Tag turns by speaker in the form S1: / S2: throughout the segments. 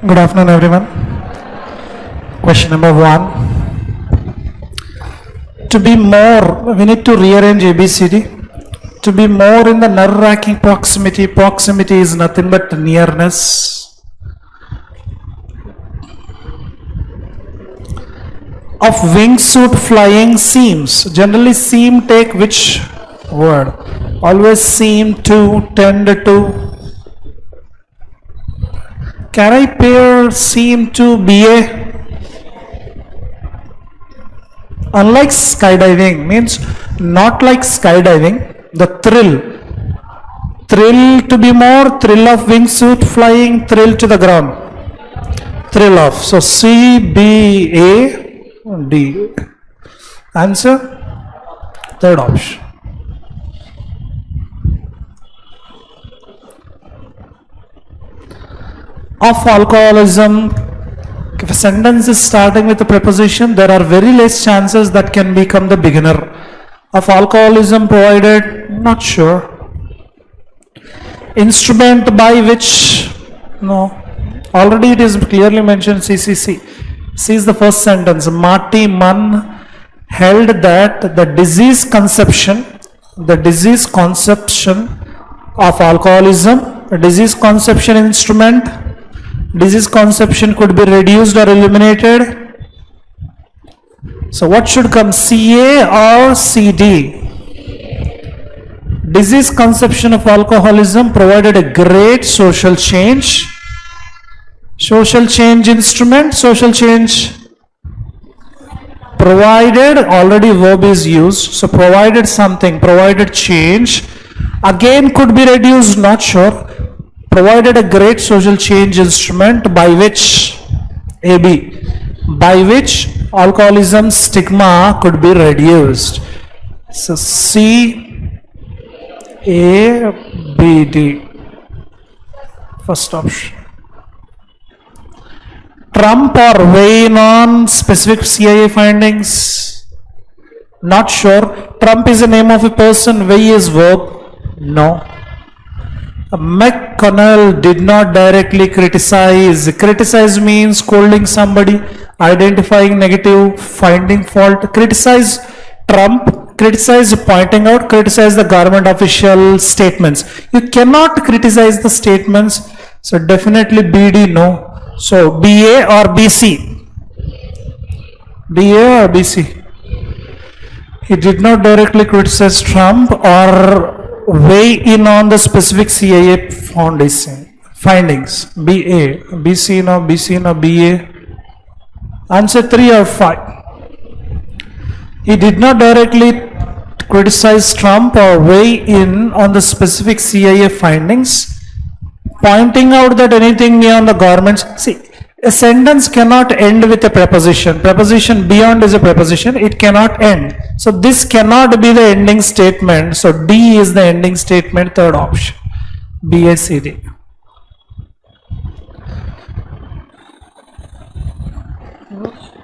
S1: Good afternoon, everyone. Question number 1. To be more, we need to rearrange ABCD. To be more in the nerve-wracking proximity, proximity is nothing but nearness. Of wingsuit flying seems. Generally, seem take which word? Always seem to, tend to. Can I pair seem to BA? Unlike skydiving, means not like skydiving, the thrill to be more, thrill of wingsuit flying, thrill to the ground, thrill of. So C, B, A, D. Answer? Third option. Of alcoholism, if a sentence is starting with a preposition, there are very less chances that can become the beginner. Of alcoholism provided, not sure. Instrument by which, no. Already it is clearly mentioned CCC. C is the first sentence. Marty Munn held that the disease conception of alcoholism, a disease conception instrument, disease conception could be reduced or eliminated. So what should come, CA or CD? Disease conception of alcoholism provided a great social change. Social change instrument, social change provided, already verb is used. So provided something, provided change. Again could be reduced, not sure. Provided a great social change instrument by which, AB, by which alcoholism stigma could be reduced. So C, A, B, D. First option. Trump or weigh on specific CIA findings? Not sure. Trump is the name of a person, weigh is verb? No. McConnell did not directly criticize. Criticize means scolding somebody, identifying negative, finding fault. Criticize Trump, criticize pointing out, criticize the government official statements. You cannot criticize the statements, so definitely BD, no. So BA or BC? BA or BC? He did not directly criticize Trump or weigh in on the specific CIA findings. BA, BC, no, BC, no, BA. Answer 3 or 5. He did not directly criticize Trump or weigh in on the specific CIA findings, pointing out that anything beyond the government's. See, a sentence cannot end with a preposition. Preposition beyond is a preposition, it cannot end. So this cannot be the ending statement. So D is the ending statement, third option. B, A, C, D.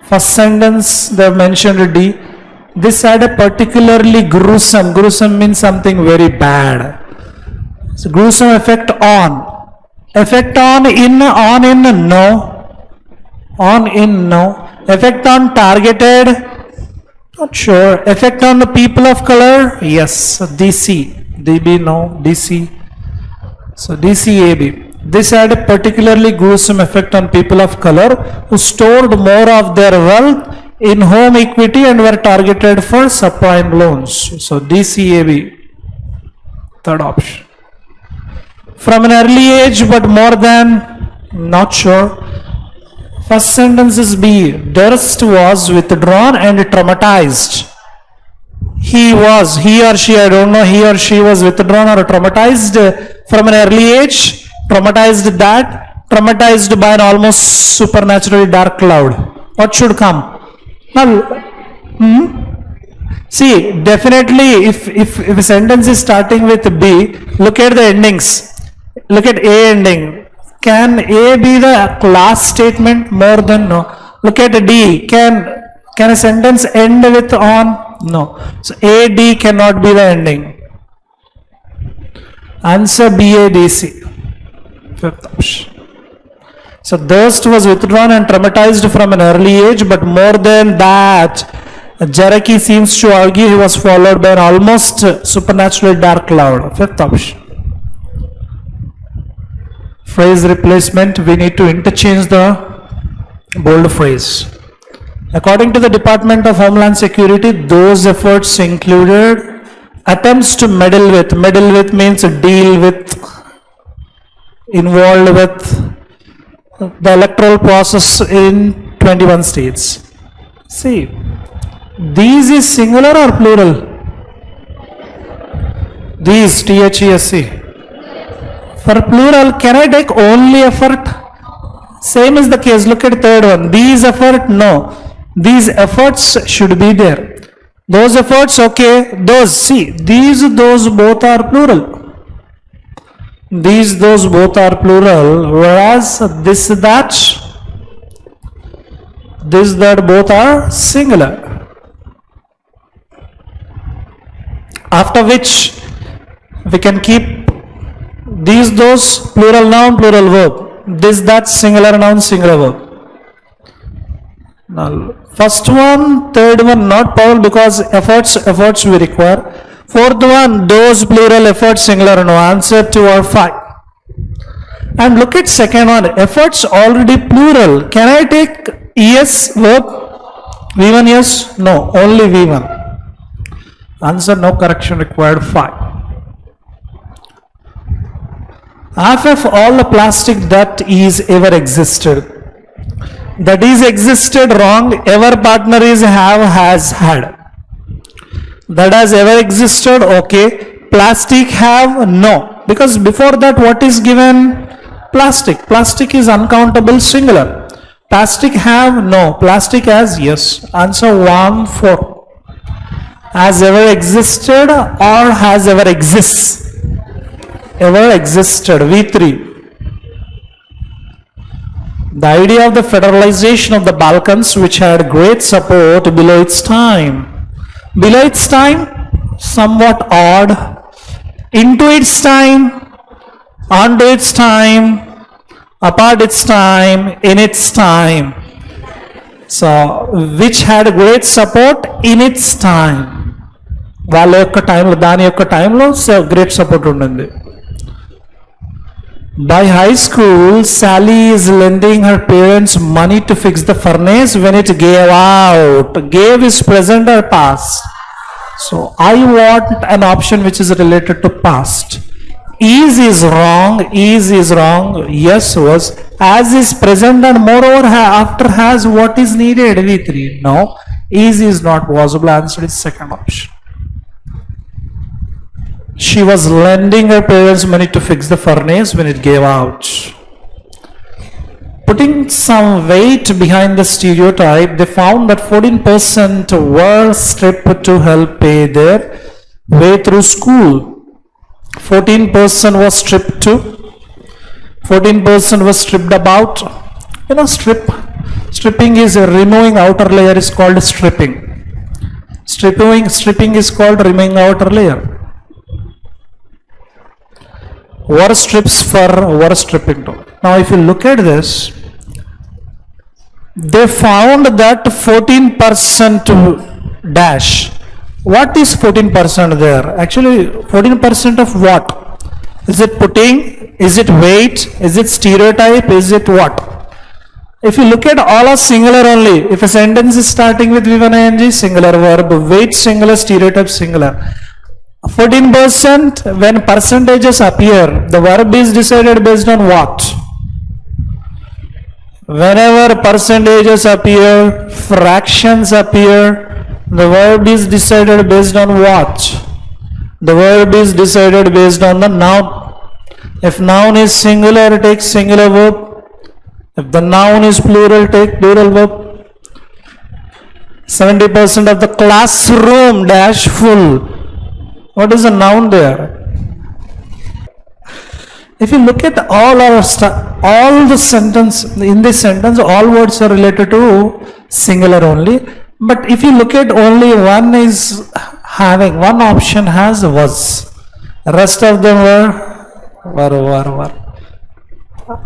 S1: First sentence they have mentioned D. This had a particularly gruesome. Gruesome means something very bad. So gruesome effect on. Effect on in, no. On in, no. Effect on targeted, not sure. Effect on the people of color, yes. DC, DB, no. DC. So DCAB. This had a particularly gruesome effect on people of color who stored more of their wealth in home equity and were targeted for subprime loans. So DCAB, third option. From an early age, but more than, not sure. First sentence is B. Durst was withdrawn and traumatized. He or she, I don't know, he or she was withdrawn or traumatized from an early age. Traumatized that, traumatized by an almost supernaturally dark cloud. What should come? Now, see, definitely if a sentence is starting with B, look at the endings. Look at A ending. Can A be the last statement? More than, no. Look at D. Can a sentence end with on? No. So A, D cannot be the ending. Answer B, A, D, C. Fifth option. So thirst was withdrawn and traumatized from an early age, but more than that, Jaraki seems to argue he was followed by an almost supernaturally dark cloud. Fifth option. Phrase replacement, we need to interchange the bold phrase. According to the Department of Homeland Security, those efforts included attempts to meddle with means deal with, involved with the electoral process in 21 states. See, these is singular or plural? These, THESC. For plural, can I take only effort? Same is the case, look at third one. These effort, no. These efforts should be there. Those efforts, okay. Those, see, these, those both are plural. These, those both are plural, whereas this, that both are singular. After which we can keep these, those, plural noun, plural verb. This, that, singular noun, singular verb. Now, first one, third one, not plural because efforts we require. Fourth one, those, plural, efforts, singular, no. Answer 2 or 5. And look at second one, efforts already plural. Can I take ES verb? V1 yes? No, only V1. Answer no, correction required 5. Half of all the plastic that is ever existed. That is existed wrong, ever partner is have, has, had. That has ever existed, okay. Plastic have, no. Because before that what is given? Plastic. Plastic is uncountable singular. Plastic have, no. Plastic has, yes. Answer 1, 4. Has ever existed or has ever exists? Ever existed, V3. The idea of the federalization of the Balkans, which had great support below its time. Below its time, somewhat odd. Into its time, onto its time, apart its time, in its time. So, which had great support in its time. వాళ్ళ యొక్క టైంలో, దాని యొక్క టైంలో great support ఉండింది. By high school, Sally is lending her parents money to fix the furnace when it gave out. Gave is present or past. So I want an option which is related to past. Is wrong. Yes was. As is present and moreover after has what is needed. V3. No. Is not possible. Answer is second option. She was lending her parents money to fix the furnace when it gave out. Putting some weight behind the stereotype, they found that 14% were stripped to help pay their way through school. 14% was stripped to. 14% was stripped about. You know, stripping is removing outer layer is called stripping. Stripping is called removing outer layer. Were strips for were stripping to. Now if you look at this, they found that 14% dash. What is 14% there? Actually 14% of what? Is it putting? Is it weight? Is it stereotype? Is it what? If you look at all are singular only. If a sentence is starting with V1 ing, singular verb, weight singular, stereotype singular. 14% when percentages appear, the verb is decided based on what? Whenever percentages appear, fractions appear, the verb is decided based on what? The verb is decided based on the noun. If noun is singular, take singular verb. If the noun is plural, take plural verb. 70% of the classroom dash full. What is the noun there? If you look at all the sentence, in this sentence, all words are related to singular only. But if you look at only one is having, one option has was. Rest of them were.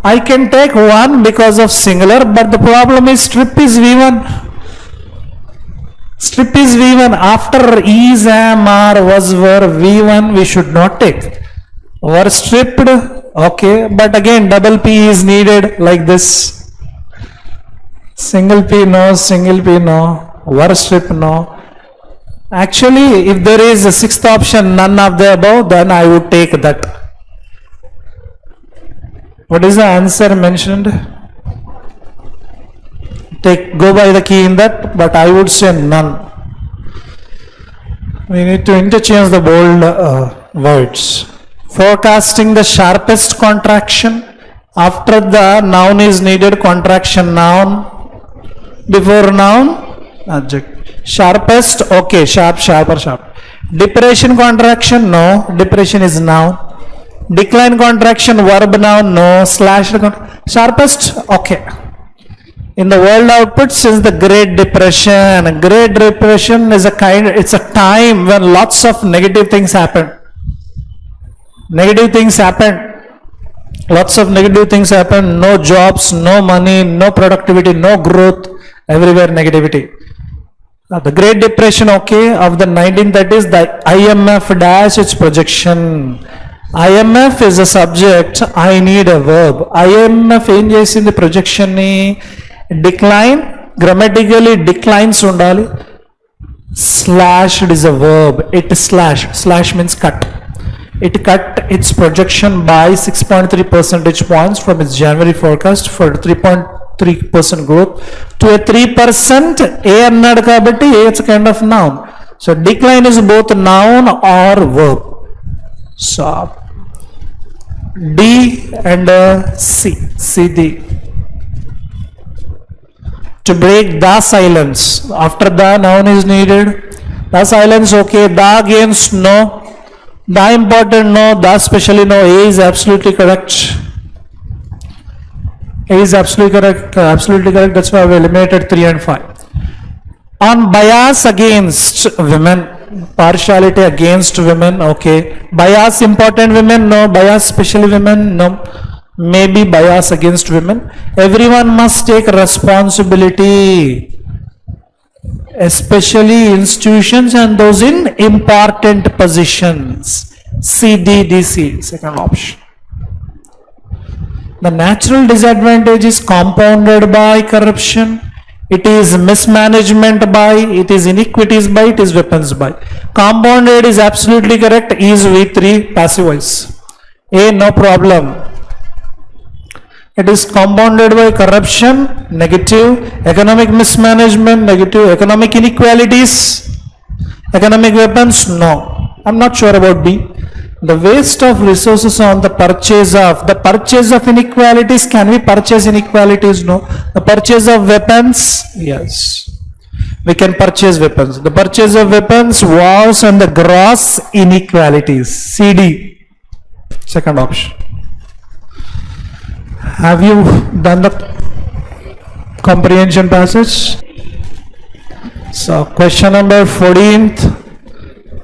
S1: I can take 1 because of singular, but the problem is strip is V1. Strip is V1. After is, am, are, was, were, V1 we should not take. Were stripped, okay, but again double P is needed like this. Single P no, single P no, were strip no. Actually, if there is a sixth option, none of the above, then I would take that. What is the answer mentioned? Go by the key in that, but I would say none. We need to interchange the bold words. Forecasting the sharpest contraction. After the noun is needed, contraction noun. Before noun, adjective. Sharpest, okay, sharp, sharper, sharp. Depression contraction, no. Depression is noun. Decline contraction, verb noun, no. Slash, sharpest, okay. In the world output, since the Great Depression. Great Depression is it's a time when lots of negative things happen. Negative things happen. Lots of negative things happen. No jobs, no money, no productivity, no growth. Everywhere negativity. The Great Depression, okay, of the 1930s, the IMF dash its projection. IMF is a subject, I need a verb. IMF ఏం చేసింది projection ని decline, grammatically declines undali. Slashed is a verb. It slash means cut. It cut its projection by 6.3 percentage points from its January forecast for 3.3% growth to a 3%. A అన్నాడు కాబట్టి A is a kind of noun. So decline is both noun or verb. So D and C D. To break the silence. After the noun is needed. The silence, okay. The against no. The important no. The especially no. A is absolutely correct. A is absolutely correct. Absolutely correct. That's why we eliminated 3 and 5. On bias against women. Partiality against women, okay. Bias important women, no. Bias especially women, no. Maybe bias against women. Everyone must take responsibility, especially institutions and those in important positions. CDDC, second option. The natural disadvantage is compounded by corruption. It is mismanagement by, it is iniquities by, it is weapons by. Compounded is absolutely correct. Is V3, passive voice. A, no problem. It is compounded by corruption, negative. Economic mismanagement, negative. Economic inequalities, economic weapons, no. I'm not sure about B. The waste of resources on the purchase of inequalities. Can we purchase inequalities? No. The purchase of weapons, yes. We can purchase weapons. The purchase of weapons was on the gross inequalities. CD, second option. Have you done the comprehension passage? So question number 14th.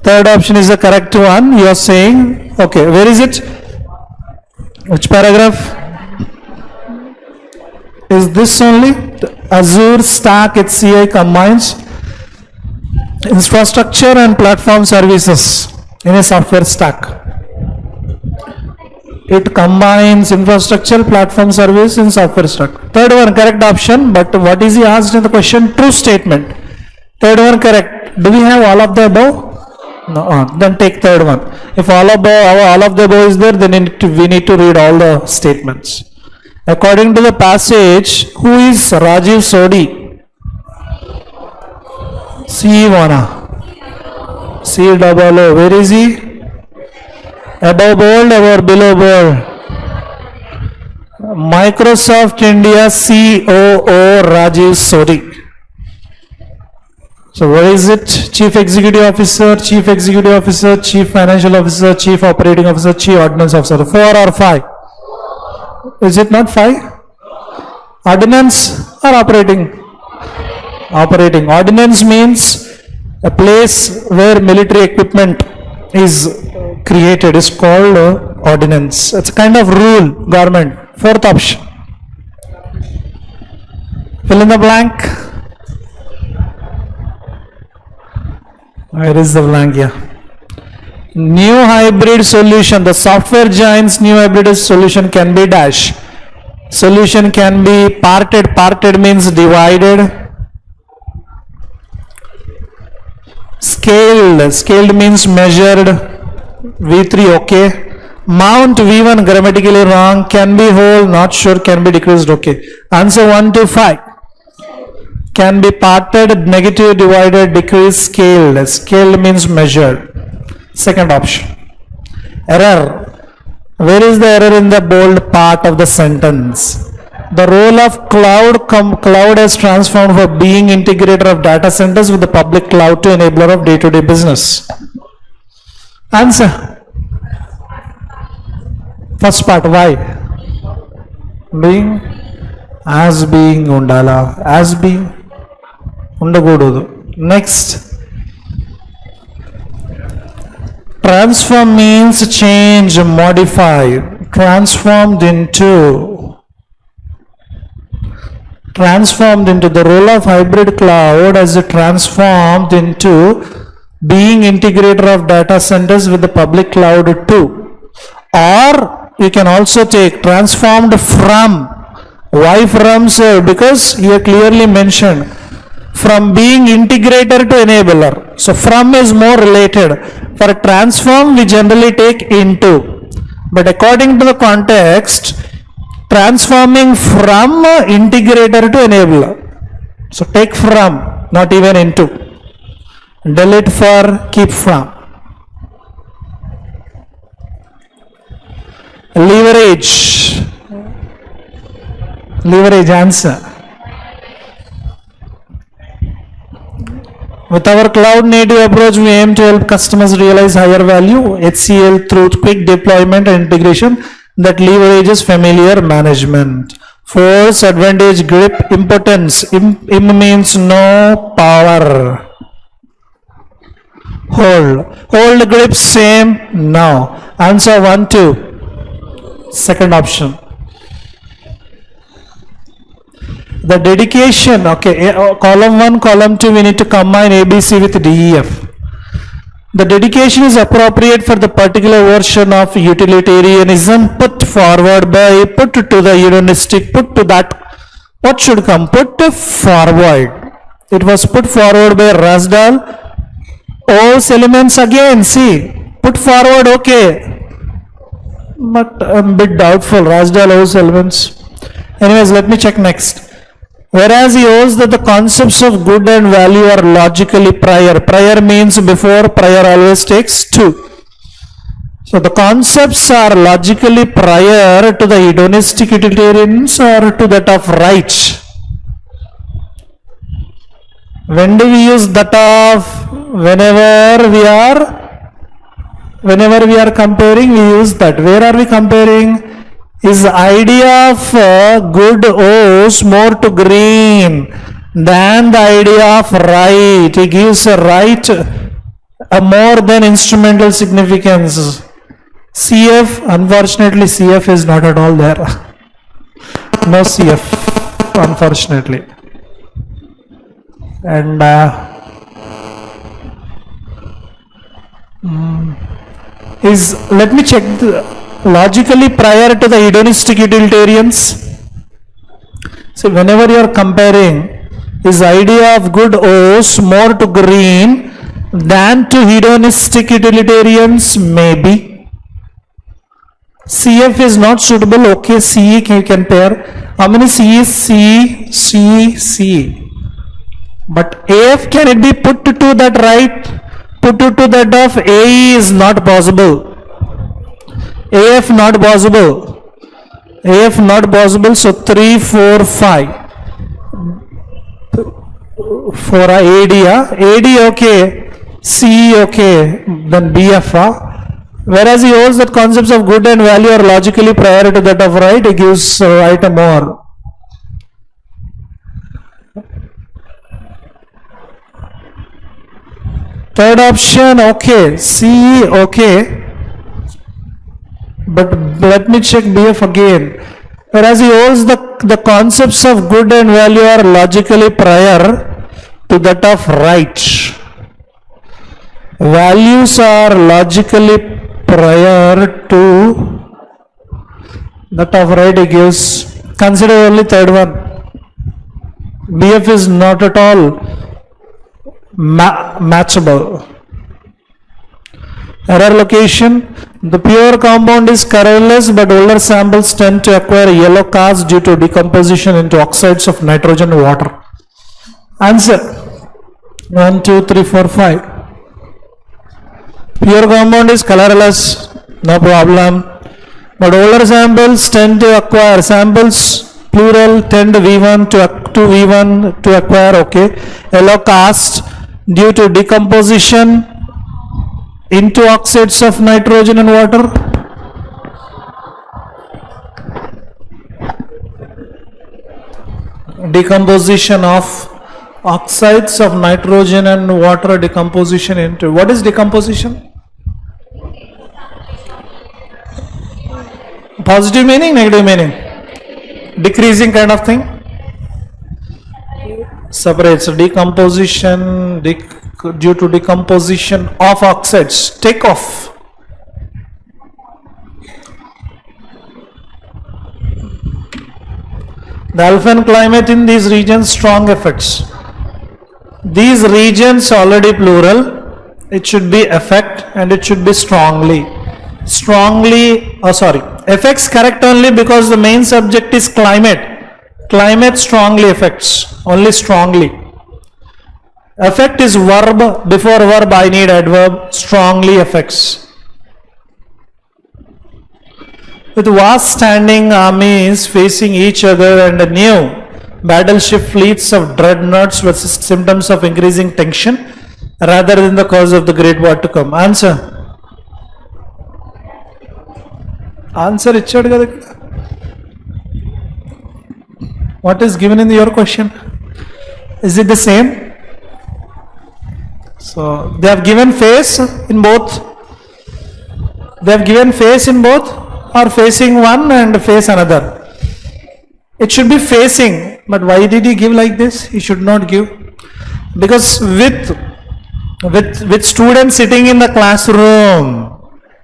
S1: Third option is the correct one. You are saying, okay, where is it? Which paragraph? Is this only? The Azure Stack HCI combines infrastructure and platform services in a software stack. It combines infrastructure, platform service in software stack. Third one, correct option, but what is he asked in the question? True statement. Third one, correct. Do we have all of the above? No, then take third one. If all of the above is there, then we need to read all the statements. According to the passage, who is Rajiv Sodhi? C1. C double O. Where is he? Above bold or below bold? Microsoft India COO Rajiv Sodhi. So what is it? Chief Executive Officer, Chief Executive Officer, Chief Financial Officer, Chief Operating Officer, Chief Ordnance Officer. 4 or 5? Is it not 5? Ordnance or operating? Operating. Ordnance means a place where military equipment is created, is called ordinance. It's a kind of rule, government. Fourth option. Fill in the blank. Where is the blank here? New hybrid solution. The software giant's new hybrid solution can be dash. Solution can be parted. Parted means divided. Scaled. Scaled means measured. V3 okay. Mount V1 grammatically wrong. Can be whole. Not sure. Can be decreased. Okay. Answer 1 to 5. Can be parted, negative, divided, decreased, scaled. Scaled means measured. Second option. Error. Where is the error in the bold part of the sentence? The role of cloud has transformed from being integrator of data centers with the public cloud to enabler of day-to-day business. Answer. First part, why? Being, as being undala, as being undakudu. Next. Transform means change, modify. Transformed into. The role of hybrid cloud as transformed into being integrator of data centers with the public cloud too. Or you can also take transformed from. Why from, sir? Because here clearly mentioned from being integrator to enabler. So from is more related. For transform we generally take into. But according to the context, transforming from integrator to enabler. So take from, not even into. Delete for, keep from. Leverage. Leverage answer. With our cloud native approach, we aim to help customers realize higher value, HCL, through quick deployment and integration that leverages familiar management. Force, advantage, grip, impotence. Im means no power. Hold. Hold, grip, same, no. Answer 1, 2. Second option. The dedication, okay, column 1, column 2, we need to combine ABC with DEF. The dedication is appropriate for the particular version of utilitarianism put forward by, put to the hedonistic, put to that, what should come? Put forward. It was put forward by Rasdal. O's elements again, see, put forward, okay. But I'm a bit doubtful, Rasdal O's elements. Anyways, let me check next. Whereas he owes that the concepts of good and value are logically prior. Prior means before, prior always takes 2. So the concepts are logically prior to the hedonistic utilitarians or to that of right. When do we use that of? Whenever we are comparing, we use that. Where are we comparing? His idea of good owes more to green than the idea of right. He gives a right a more than instrumental significance. CF, unfortunately CF is not at all there. No CF, unfortunately. And let me check logically prior to the hedonistic utilitarians. So whenever you are comparing, his idea of good owes more to green than to hedonistic utilitarians, maybe. CF is not suitable, okay, CE you can pair. How many C is C, C, C? But AF, can it be put to that right? Put to that of AE is not possible. AF not possible. AF not possible, so 3, 4, 5. For AD, AD okay, CE okay, then BF. Whereas he holds that concepts of good and value are logically prior to that of right, he gives right more. Third option, okay, CE okay. But let me check BF again. Whereas he holds the concepts of good and value are logically prior to that of right. Values are logically prior to that of right, he gives. Consider only third one. BF is not at all matchable. Error location. The pure compound is colorless, but older samples tend to acquire yellow cast due to decomposition into oxides of nitrogen and water. Answer 1, 2, 3, 4, 5. Pure compound is colorless, no problem. But older samples tend to acquire, samples plural tend V1 to V1 to acquire, okay, yellow cast due to decomposition into oxides of nitrogen and water. Decomposition of oxides of nitrogen and water, decomposition into, what is decomposition? Positive meaning, negative meaning? Decreasing kind of thing? Separates decomposition due to decomposition of oxides. Take off. The alpine climate in these regions, strong effects. These regions already plural, it should be effect and it should be strongly. Effects correct only because the main subject is climate. Climate strongly affects, only strongly. Effect is verb, before verb I need adverb, strongly affects. With vast standing armies facing each other and a new battleship fleets of dreadnoughts with symptoms of increasing tension rather than the cause of the great war to come. Answer. Answer ichchadu kada. What is given in your question? Is it the same? So they have given face in both. They have given face in both, or facing one and face another. It should be facing, but why did he give like this? He should not give. Because with students sitting in the classroom,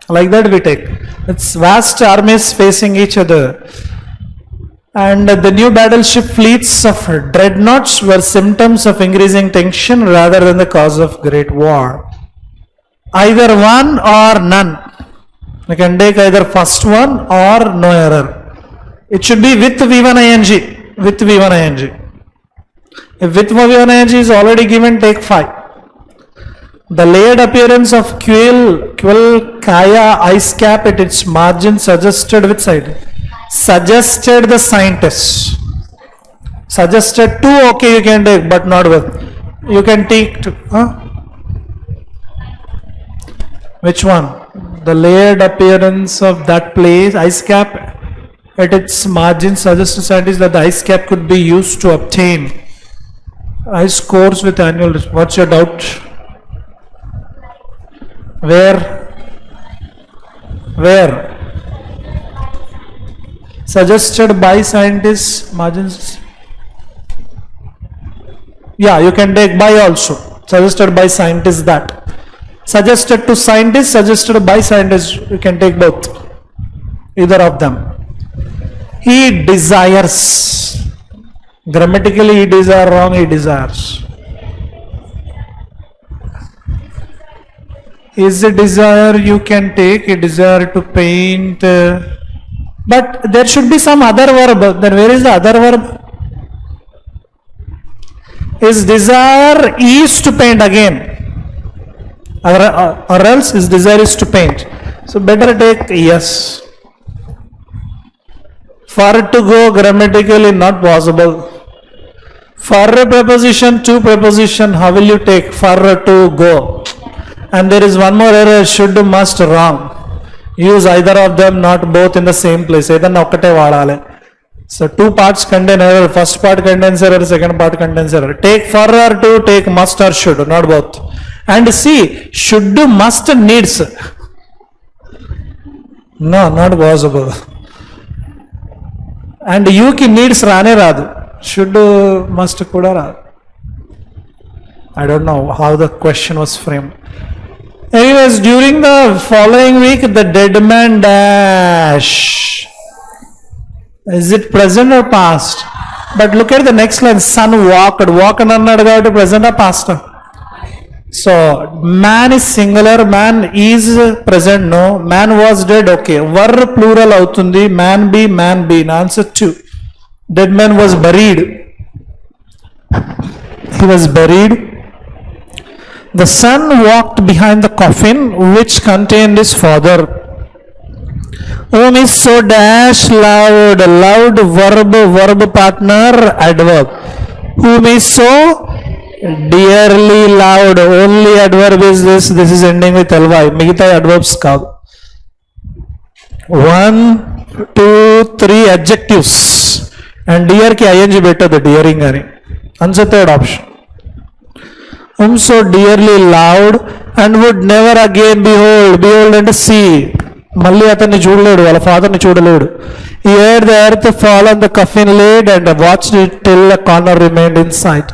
S1: like that we take. It's vast armies facing each other. And the new battleship fleets of dreadnoughts were symptoms of increasing tension rather than the cause of great war. Either one or none. You can take either first one or no error. It should be with V1 ing. With V1 ing. If with V1 ing is already given, take 5. The layered appearance of Kaya ice cap at its margin suggested which side? Suggested the scientists. Suggested 2, okay, you can take, but not with. You can take 2. Which one? The layered appearance of that place, ice cap at its margin suggests to scientists that the ice cap could be used to obtain ice cores with annual. What's your doubt? Where? Suggested by scientists, margins. Yeah, you can take by also. Suggested by scientists that. Suggested to scientists, suggested by scientists, you can take both. Either of them. He desires. Grammatically, he desire wrong, he desires. Is a desire you can take, a desire to paint. But there should be some other verb. Then where is the other verb? His desire is to paint again. Or else his desire is to paint. So better take yes. For to go, grammatically not possible. For a preposition, to preposition, how will you take for to go? And there is one more error, should, must, wrong. Use either of them, not both in the same place. So 2 parts contain error. First part contains error, second part contains error. Take for or to, take must or should, not both. And see, should, must, needs. No, not possible. And you ki needs rane raadu. Should, must kuda raadu. I don't know how the question was framed. Anyways, during the following week, the dead man dash. Is it present or past? But look at the next line. Son walked. Walk annadu kabatti present or past? So man is singular. Man is present. No. Man was dead. Okay. Were plural avutundi. Man be. Answer 2. Dead man was buried. He was buried. The son walked behind the coffin which contained his father, whom is so dash loud. Loud verb partner adverb. Whom is so dearly loud. Only adverb is this. This is ending with ly. Migita adverbs kaadu. 1, 2, 3 adjectives. And dear ki ing better the dearing ani. Answer third option. Whom so dearly loud and would never again behold and see. మళ్ళీ అతన్ని చూడలేడు, వాళ్ళ ఫాదర్ని చూడలేడు. He heard the earth fall on the coffin lid and watched it till a corner remained in sight.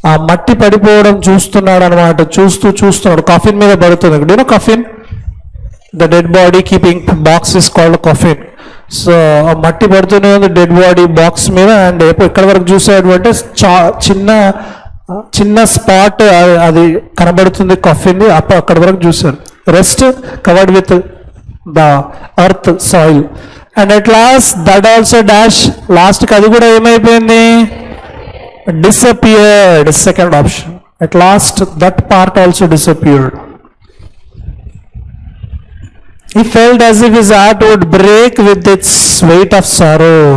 S1: ఆ మట్టి పడిపోవడం చూస్తున్నాడు అనమాట. చూస్తున్నాడు. కాఫిన్ మీద పడుతుంది. Do you know coffin? The dead body keeping box is called a coffin. So ఆ మట్టి పడుతూనే ఉంది డెడ్ బాడీ బాక్స్ మీద. అండ్ ఎక్కడి వరకు చూసాడు అంటే చిన్న స్పాట్ అది కనబడుతుంది కాఫిన్. అక్కడి వరకు చూసారు. Rest covered with the earth soil. And at last that also dash. లాస్ట్కి అది కూడా ఏమైపోయింది? Disappeared. Second option. At last that part also disappeared. He felt as if his heart would break with its weight of sorrow.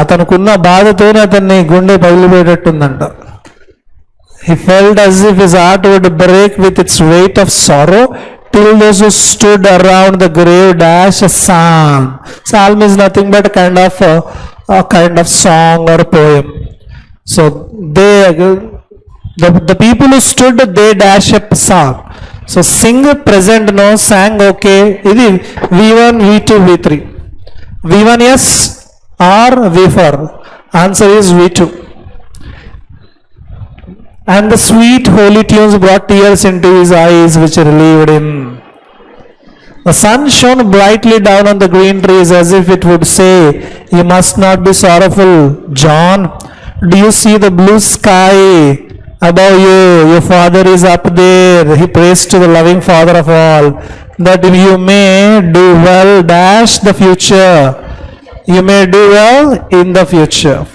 S1: అతనుకున్న బాధతోనే అతన్ని గుండె పగిలిపోయేటట్టుందంట. He felt as if his heart would break with its weight of sorrow till those who stood around the grave dash a psalm. Psalm is nothing but a kind of song or poem. So the people who stood, they dash a psalm. So sing present, no. Sang okay. Idi V1, V2, V3. V1 yes or V4? Answer is V2. And the sweet holy tunes brought tears into his eyes which relieved him. The sun shone brightly down on the green trees as if it would say, you must not be sorrowful, John. Do you see the blue sky above you? Your father is up there. He prays to the loving Father of all, that you may do well dash the future. You may do well in the future.